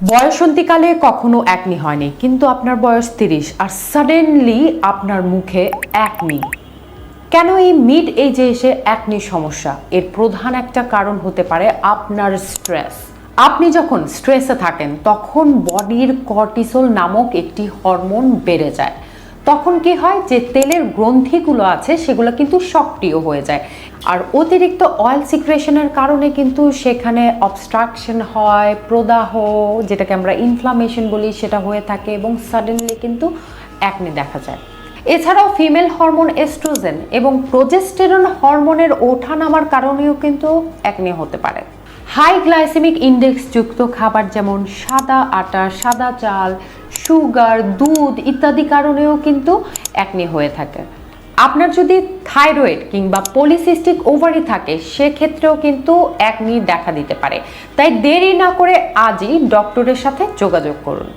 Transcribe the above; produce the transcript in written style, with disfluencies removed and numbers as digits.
বয়সন্তীকালে কখনো একনি হয়নি, কিন্তু আপনার বয়স 30 আর সাডেনলি আপনার মুখে একনি। কেন এই মিড এজে এসে একনি সমস্যা? এর প্রধান একটা কারণ হতে পারে আপনার স্ট্রেস। আপনি যখন স্ট্রেসে থাকেন তখন বডির কর্টিসল নামক একটি হরমোন বেড়ে যায়। তখন কি হয়, যে তেলের গ্রন্থিগুলো আছে সেগুলো কিন্তু সক্রিয় হয়ে যায়, আর অতিরিক্ত অয়েল সিক্রেশনের কারণে কিন্তু সেখানে অবস্ট্রাকশন হয়, প্রদাহ, যেটাকে আমরা ইনফ্লামেশন বলি, সেটা হয়ে থাকে এবং সাডেনলি কিন্তু একনি দেখা যায়। এছাড়াও ফিমেল হরমোন এস্ট্রোজেন এবং প্রোজেস্টেরন হরমোনের ওঠানামার কারণেও কিন্তু একনি হতে পারে। হাই গ্লাইসেমিক ইন্ডেক্স যুক্ত খাবার যেমন সাদা আটা, সাদা চাল, সুগার, দুধ ইত্যাদি কারণেও কিন্তু একনি হয়ে থাকে। আপনার যদি থাইরয়েড কিংবা পলিসিস্টিক ওভারি থাকে সেক্ষেত্রেও কিন্তু একনি দেখা দিতে পারে। তাই দেরি না করে আজই ডক্টরের সাথে যোগাযোগ করুন।